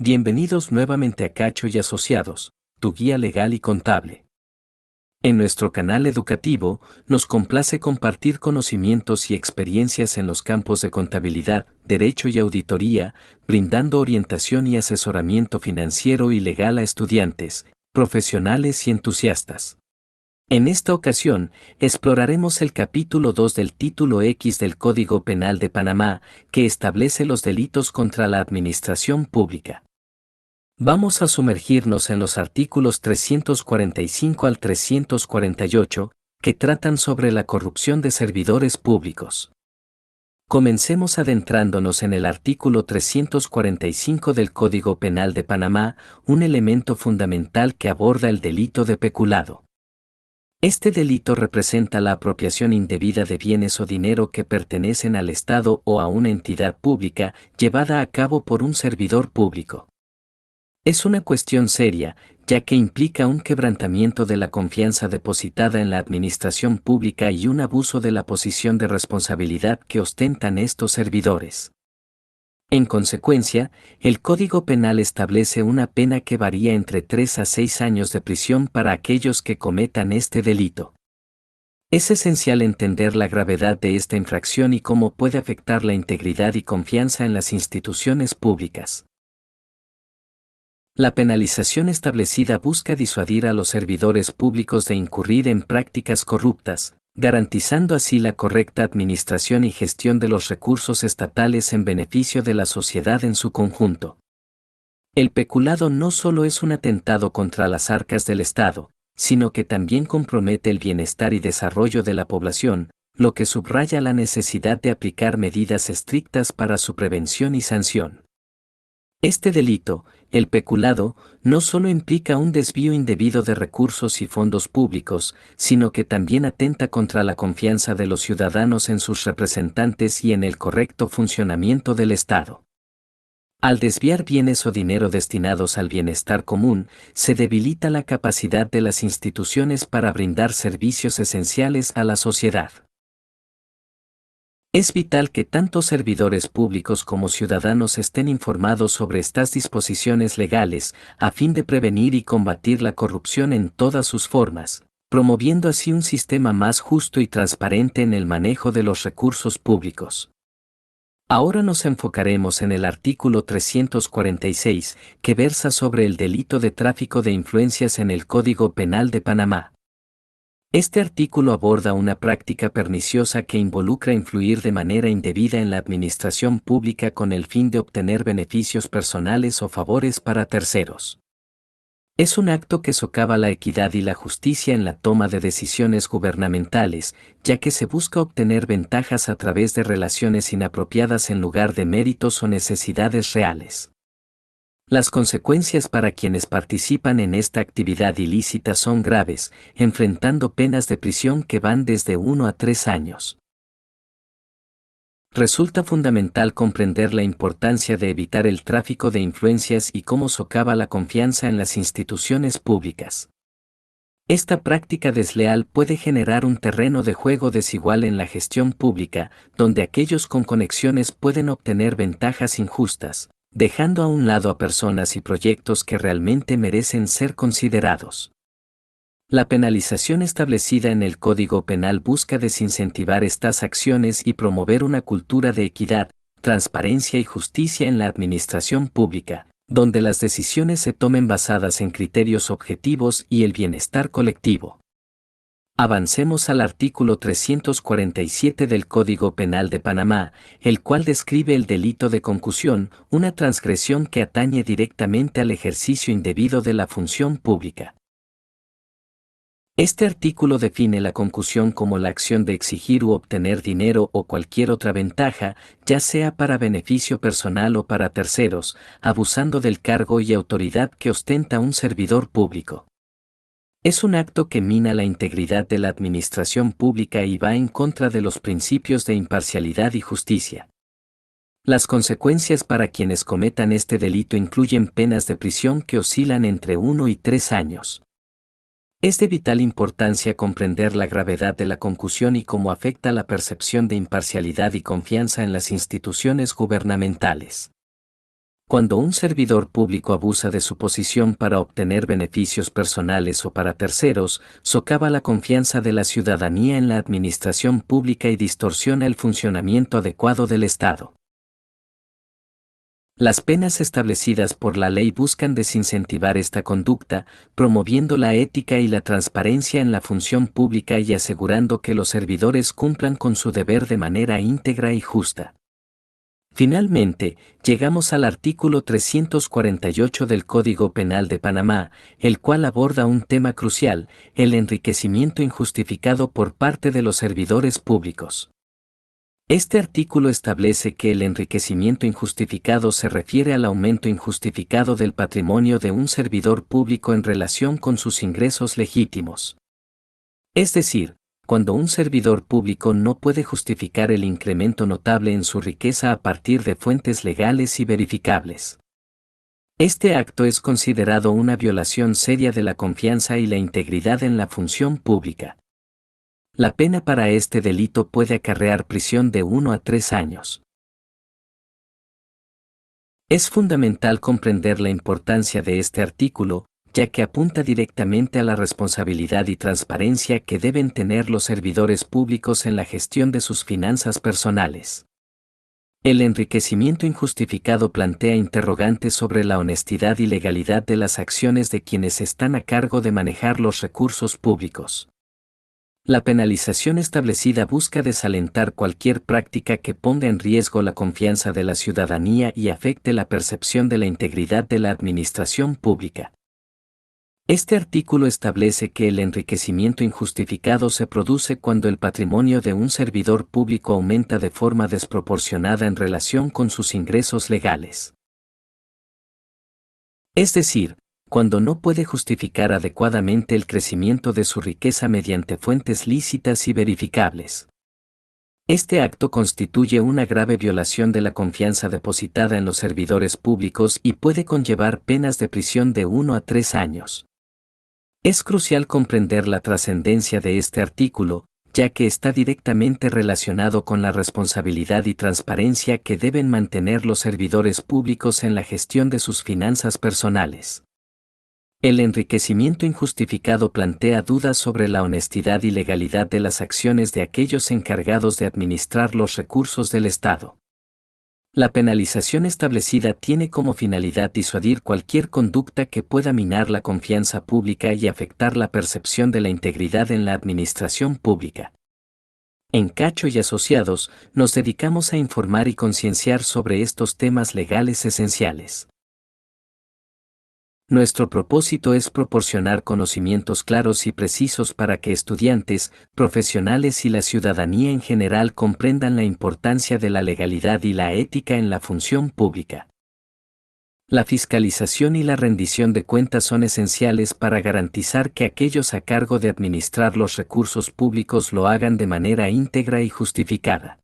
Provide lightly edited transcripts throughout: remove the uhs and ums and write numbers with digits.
Bienvenidos nuevamente a Cacho y Asociados, tu guía legal y contable. En nuestro canal educativo, nos complace compartir conocimientos y experiencias en los campos de contabilidad, derecho y auditoría, brindando orientación y asesoramiento financiero y legal a estudiantes, profesionales y entusiastas. En esta ocasión, exploraremos el capítulo 2 del título X del Código Penal de Panamá, que establece los delitos contra la administración pública. Vamos a sumergirnos en los artículos 345 al 348, que tratan sobre la corrupción de servidores públicos. Comencemos adentrándonos en el artículo 345 del Código Penal de Panamá, un elemento fundamental que aborda el delito de peculado. Este delito representa la apropiación indebida de bienes o dinero que pertenecen al Estado o a una entidad pública, llevada a cabo por un servidor público. Es una cuestión seria, ya que implica un quebrantamiento de la confianza depositada en la administración pública y un abuso de la posición de responsabilidad que ostentan estos servidores. En consecuencia, el Código Penal establece una pena que varía entre 3 a 6 años de prisión para aquellos que cometan este delito. Es esencial entender la gravedad de esta infracción y cómo puede afectar la integridad y confianza en las instituciones públicas. La penalización establecida busca disuadir a los servidores públicos de incurrir en prácticas corruptas, garantizando así la correcta administración y gestión de los recursos estatales en beneficio de la sociedad en su conjunto. El peculado no solo es un atentado contra las arcas del Estado, sino que también compromete el bienestar y desarrollo de la población, lo que subraya la necesidad de aplicar medidas estrictas para su prevención y sanción. Este delito, el peculado, no solo implica un desvío indebido de recursos y fondos públicos, sino que también atenta contra la confianza de los ciudadanos en sus representantes y en el correcto funcionamiento del Estado. Al desviar bienes o dinero destinados al bienestar común, se debilita la capacidad de las instituciones para brindar servicios esenciales a la sociedad. Es vital que tanto servidores públicos como ciudadanos estén informados sobre estas disposiciones legales, a fin de prevenir y combatir la corrupción en todas sus formas, promoviendo así un sistema más justo y transparente en el manejo de los recursos públicos. Ahora nos enfocaremos en el artículo 346, que versa sobre el delito de tráfico de influencias en el Código Penal de Panamá. Este artículo aborda una práctica perniciosa que involucra influir de manera indebida en la administración pública con el fin de obtener beneficios personales o favores para terceros. Es un acto que socava la equidad y la justicia en la toma de decisiones gubernamentales, ya que se busca obtener ventajas a través de relaciones inapropiadas en lugar de méritos o necesidades reales. Las consecuencias para quienes participan en esta actividad ilícita son graves, enfrentando penas de prisión que van desde 1 a 3 años. Resulta fundamental comprender la importancia de evitar el tráfico de influencias y cómo socava la confianza en las instituciones públicas. Esta práctica desleal puede generar un terreno de juego desigual en la gestión pública, donde aquellos con conexiones pueden obtener ventajas injustas, dejando a un lado a personas y proyectos que realmente merecen ser considerados. La penalización establecida en el Código Penal busca desincentivar estas acciones y promover una cultura de equidad, transparencia y justicia en la administración pública, donde las decisiones se tomen basadas en criterios objetivos y el bienestar colectivo. Avancemos al artículo 347 del Código Penal de Panamá, el cual describe el delito de concusión, una transgresión que atañe directamente al ejercicio indebido de la función pública. Este artículo define la concusión como la acción de exigir u obtener dinero o cualquier otra ventaja, ya sea para beneficio personal o para terceros, abusando del cargo y autoridad que ostenta un servidor público. Es un acto que mina la integridad de la administración pública y va en contra de los principios de imparcialidad y justicia. Las consecuencias para quienes cometan este delito incluyen penas de prisión que oscilan entre 1 y 3 años. Es de vital importancia comprender la gravedad de la concusión y cómo afecta la percepción de imparcialidad y confianza en las instituciones gubernamentales. Cuando un servidor público abusa de su posición para obtener beneficios personales o para terceros, socava la confianza de la ciudadanía en la administración pública y distorsiona el funcionamiento adecuado del Estado. Las penas establecidas por la ley buscan desincentivar esta conducta, promoviendo la ética y la transparencia en la función pública y asegurando que los servidores cumplan con su deber de manera íntegra y justa. Finalmente, llegamos al artículo 348 del Código Penal de Panamá, el cual aborda un tema crucial, el enriquecimiento injustificado por parte de los servidores públicos. Este artículo establece que el enriquecimiento injustificado se refiere al aumento injustificado del patrimonio de un servidor público en relación con sus ingresos legítimos. Es decir, cuando un servidor público no puede justificar el incremento notable en su riqueza a partir de fuentes legales y verificables. Este acto es considerado una violación seria de la confianza y la integridad en la función pública. La pena para este delito puede acarrear prisión de 1 a 3 años. Es fundamental comprender la importancia de este artículo, ya que apunta directamente a la responsabilidad y transparencia que deben tener los servidores públicos en la gestión de sus finanzas personales. El enriquecimiento injustificado plantea interrogantes sobre la honestidad y legalidad de las acciones de quienes están a cargo de manejar los recursos públicos. La penalización establecida busca desalentar cualquier práctica que ponga en riesgo la confianza de la ciudadanía y afecte la percepción de la integridad de la administración pública. Este artículo establece que el enriquecimiento injustificado se produce cuando el patrimonio de un servidor público aumenta de forma desproporcionada en relación con sus ingresos legales. Es decir, cuando no puede justificar adecuadamente el crecimiento de su riqueza mediante fuentes lícitas y verificables. Este acto constituye una grave violación de la confianza depositada en los servidores públicos y puede conllevar penas de prisión de 1 a 3 años. Es crucial comprender la trascendencia de este artículo, ya que está directamente relacionado con la responsabilidad y transparencia que deben mantener los servidores públicos en la gestión de sus finanzas personales. El enriquecimiento injustificado plantea dudas sobre la honestidad y legalidad de las acciones de aquellos encargados de administrar los recursos del Estado. La penalización establecida tiene como finalidad disuadir cualquier conducta que pueda minar la confianza pública y afectar la percepción de la integridad en la administración pública. En Cacho y Asociados, nos dedicamos a informar y concienciar sobre estos temas legales esenciales. Nuestro propósito es proporcionar conocimientos claros y precisos para que estudiantes, profesionales y la ciudadanía en general comprendan la importancia de la legalidad y la ética en la función pública. La fiscalización y la rendición de cuentas son esenciales para garantizar que aquellos a cargo de administrar los recursos públicos lo hagan de manera íntegra y justificada.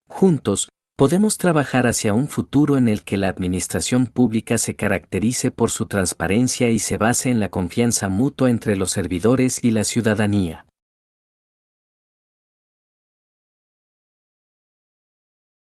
Juntos, podemos trabajar hacia un futuro en el que la administración pública se caracterice por su transparencia y se base en la confianza mutua entre los servidores y la ciudadanía.